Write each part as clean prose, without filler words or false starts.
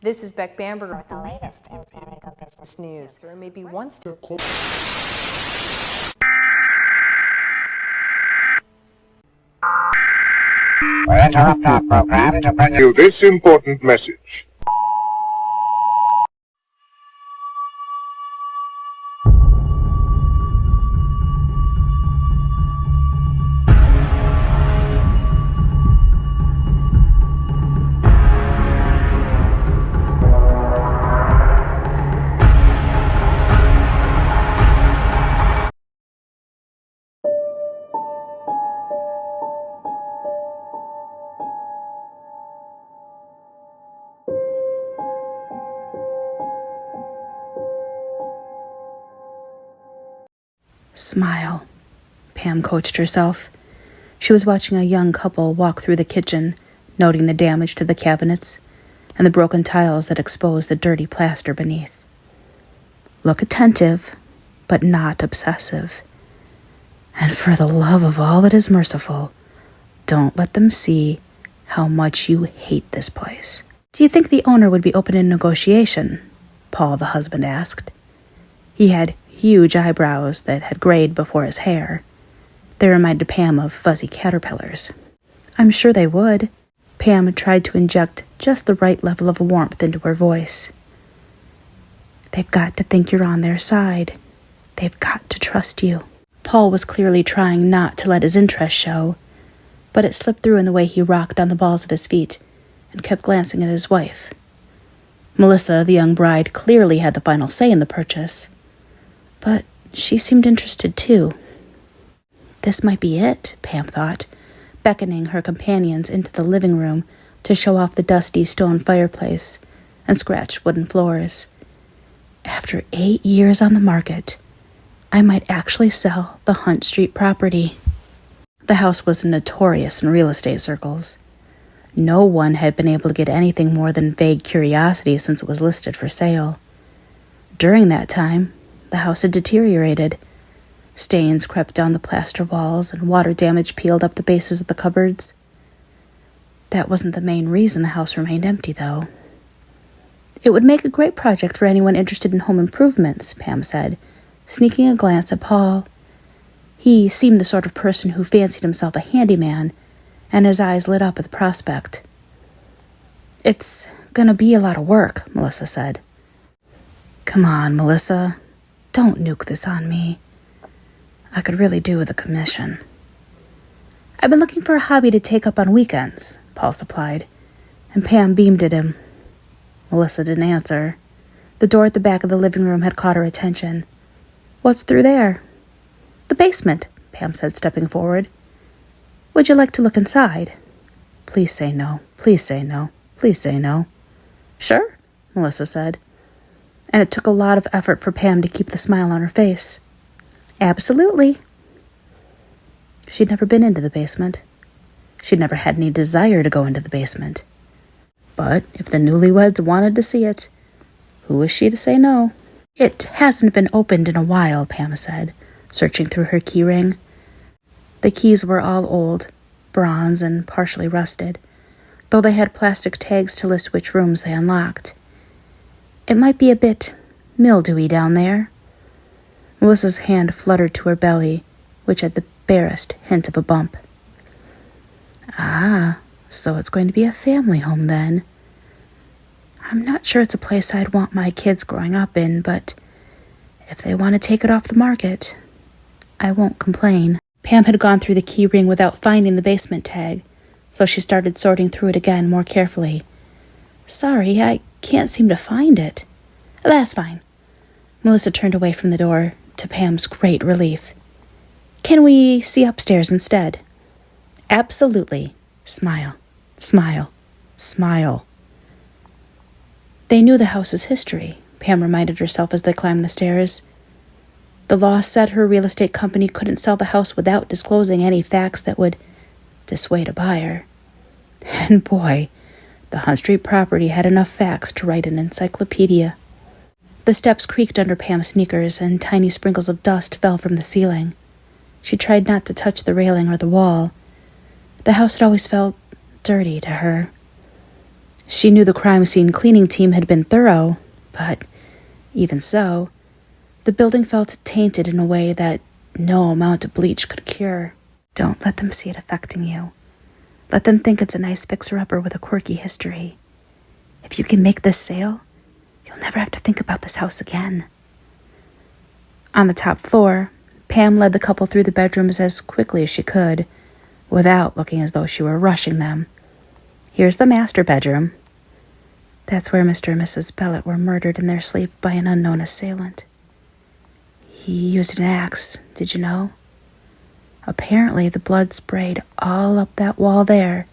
This is Beck Bamberger with the latest in San Diego business news. There may be one step closer. We interrupt our program to bring you this important message. Smile, Pam coached herself. She was watching a young couple walk through the kitchen, noting the damage to the cabinets and the broken tiles that exposed the dirty plaster beneath. Look attentive, but not obsessive. And for the love of all that is merciful, don't let them see how much you hate this place. Do you think the owner would be open in negotiation? Paul, the husband, asked. He had huge eyebrows that had grayed before his hair. They reminded Pam of fuzzy caterpillars. I'm sure they would. Pam tried to inject just the right level of warmth into her voice. They've got to think you're on their side. They've got to trust you. Paul was clearly trying not to let his interest show, but it slipped through in the way he rocked on the balls of his feet and kept glancing at his wife. Melissa, the young bride, clearly had the final say in the purchase, but she seemed interested too. This might be it, Pam thought, beckoning her companions into the living room to show off the dusty stone fireplace and scratched wooden floors. After 8 years on the market, I might actually sell the Hunt Street property. The house was notorious in real estate circles. No one had been able to get anything more than vague curiosity since it was listed for sale. During that time, the house had deteriorated. Stains crept down the plaster walls and water damage peeled up the bases of the cupboards. That wasn't the main reason the house remained empty, though. It would make a great project for anyone interested in home improvements, Pam said, sneaking a glance at Paul. He seemed the sort of person who fancied himself a handyman, and his eyes lit up at the prospect. It's gonna be a lot of work, Melissa said. Come on, Melissa. Don't nuke this on me. I could really do with a commission. I've been looking for a hobby to take up on weekends, Paul supplied, and Pam beamed at him. Melissa didn't answer. The door at the back of the living room had caught her attention. What's through there? The basement, Pam said, stepping forward. Would you like to look inside? Please say no. Please say no. Please say no. Sure, Melissa said. And it took a lot of effort for Pam to keep the smile on her face. Absolutely. She'd never been into the basement. She'd never had any desire to go into the basement. But if the newlyweds wanted to see it, who was she to say no? It hasn't been opened in a while, Pam said, searching through her key ring. The keys were all old, bronze and partially rusted, though they had plastic tags to list which rooms they unlocked. It might be a bit mildewy down there. Melissa's hand fluttered to her belly, which had the barest hint of a bump. Ah, so it's going to be a family home then. I'm not sure it's a place I'd want my kids growing up in, but if they want to take it off the market, I won't complain. Pam had gone through the key ring without finding the basement tag, so she started sorting through it again more carefully. Sorry, I can't seem to find it. That's fine. Melissa turned away from the door, to Pam's great relief. Can we see upstairs instead? Absolutely. Smile, smile, smile. They knew the house's history, Pam reminded herself as they climbed the stairs. The law said her real estate company couldn't sell the house without disclosing any facts that would dissuade a buyer. And boy, the Hunt Street property had enough facts to write an encyclopedia. The steps creaked under Pam's sneakers, and tiny sprinkles of dust fell from the ceiling. She tried not to touch the railing or the wall. The house had always felt dirty to her. She knew the crime scene cleaning team had been thorough, but even so, the building felt tainted in a way that no amount of bleach could cure. Don't let them see it affecting you. Let them think it's a nice fixer-upper with a quirky history. If you can make this sale, you'll never have to think about this house again. On the top floor, Pam led the couple through the bedrooms as quickly as she could, without looking as though she were rushing them. Here's the master bedroom. That's where Mr. and Mrs. Bellet were murdered in their sleep by an unknown assailant. He used an axe, did you know? Apparently, the blood sprayed all up that wall there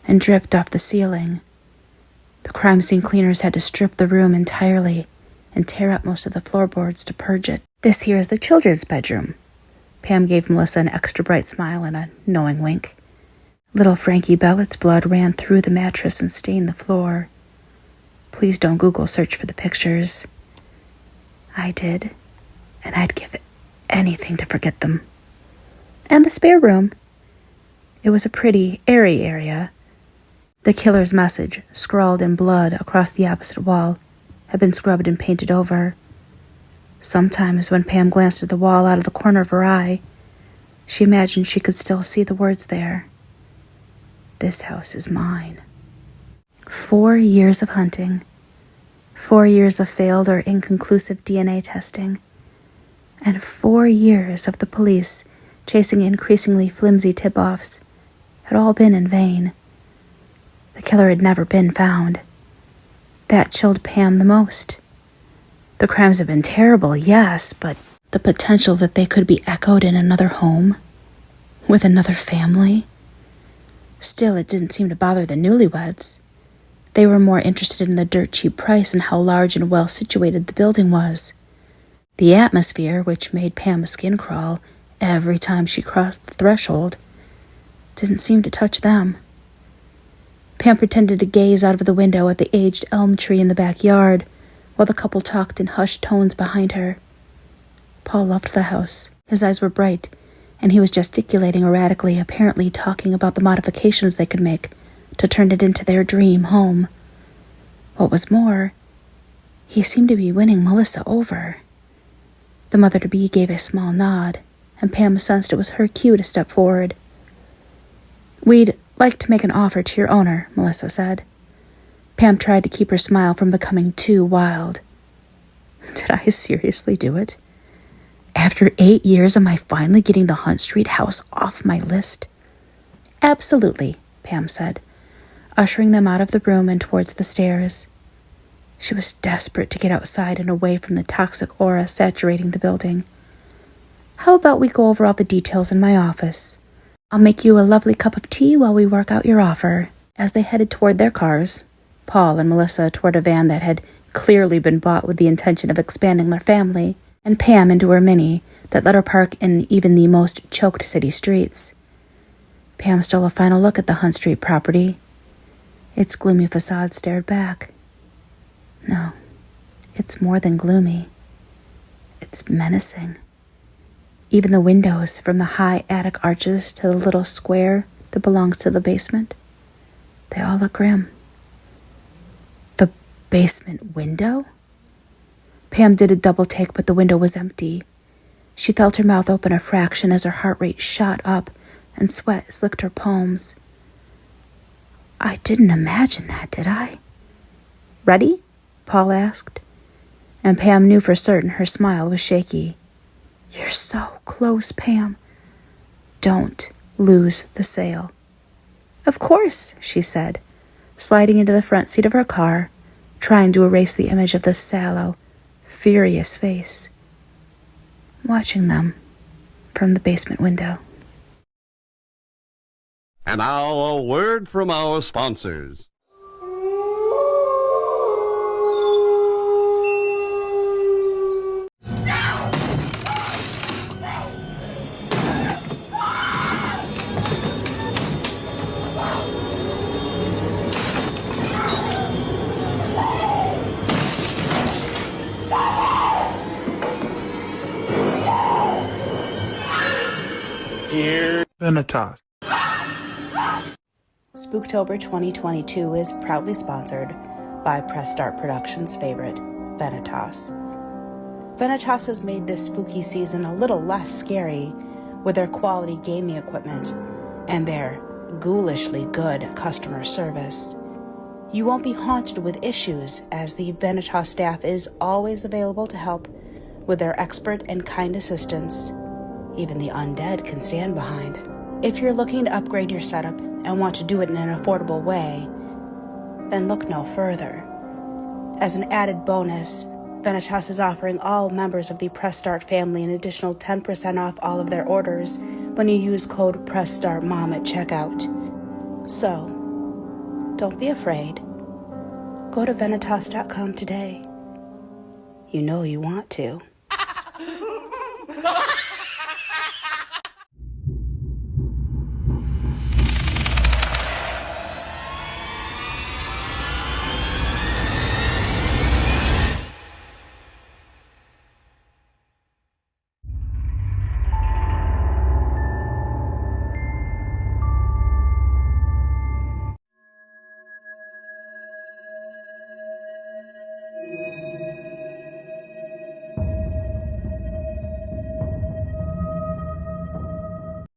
and dripped off the ceiling. The crime scene cleaners had to strip the room entirely and tear up most of the floorboards to purge it. This here is the children's bedroom. Pam gave Melissa an extra bright smile and a knowing wink. Little Frankie Bellet's blood ran through the mattress and stained the floor. Please don't Google search for the pictures. I did, and I'd give anything to forget them. And the spare room. It was a pretty, airy area. The killer's message, scrawled in blood across the opposite wall, had been scrubbed and painted over. Sometimes when Pam glanced at the wall out of the corner of her eye, she imagined she could still see the words there. This house is mine. 4 years of hunting. 4 years of failed or inconclusive DNA testing. And 4 years of the police chasing increasingly flimsy tip-offs had all been in vain. The killer had never been found. That chilled Pam the most. The crimes had been terrible, yes, but the potential that they could be echoed in another home, with another family. Still, it didn't seem to bother the newlyweds. They were more interested in the dirt-cheap price and how large and well-situated the building was. The atmosphere, which made Pam's skin crawl every time she crossed the threshold, didn't seem to touch them. Pam pretended to gaze out of the window at the aged elm tree in the backyard, while the couple talked in hushed tones behind her. Paul loved the house. His eyes were bright, and he was gesticulating erratically, apparently talking about the modifications they could make to turn it into their dream home. What was more, he seemed to be winning Melissa over. The mother-to-be gave a small nod, and Pam sensed it was her cue to step forward. "We'd like to make an offer to your owner," Melissa said. Pam tried to keep her smile from becoming too wild. Did I seriously do it? After 8 years, am I finally getting the Hunt Street house off my list? Absolutely, Pam said, ushering them out of the room and towards the stairs. She was desperate to get outside and away from the toxic aura saturating the building. How about we go over all the details in my office? I'll make you a lovely cup of tea while we work out your offer. As they headed toward their cars, Paul and Melissa toward a van that had clearly been bought with the intention of expanding their family, and Pam into her Mini that let her park in even the most choked city streets. Pam stole a final look at the Hunt Street property. Its gloomy facade stared back. No, it's more than gloomy. It's menacing. Even the windows, from the high attic arches to the little square that belongs to the basement, they all look grim. The basement window? Pam did a double take, but the window was empty. She felt her mouth open a fraction as her heart rate shot up and sweat slicked her palms. I didn't imagine that, did I? Ready? Paul asked, and Pam knew for certain her smile was shaky. You're so close, Pam. Don't lose the sale. Of course, she said, sliding into the front seat of her car, trying to erase the image of the sallow, furious face, watching them from the basement window. And now a word from our sponsors. VENATOS. Spooktober 2022 is proudly sponsored by Press Start Productions' favorite, VENATOS. VENATOS has made this spooky season a little less scary with their quality gaming equipment and their ghoulishly good customer service. You won't be haunted with issues, as the VENATOS staff is always available to help with their expert and kind assistance. Even the undead can stand behind. If you're looking to upgrade your setup and want to do it in an affordable way, then look no further. As an added bonus, VENATOS is offering all members of the Press Start family an additional 10% off all of their orders when you use code pressstartmom at checkout. So, don't be afraid. Go to venatos.com today. You know you want to.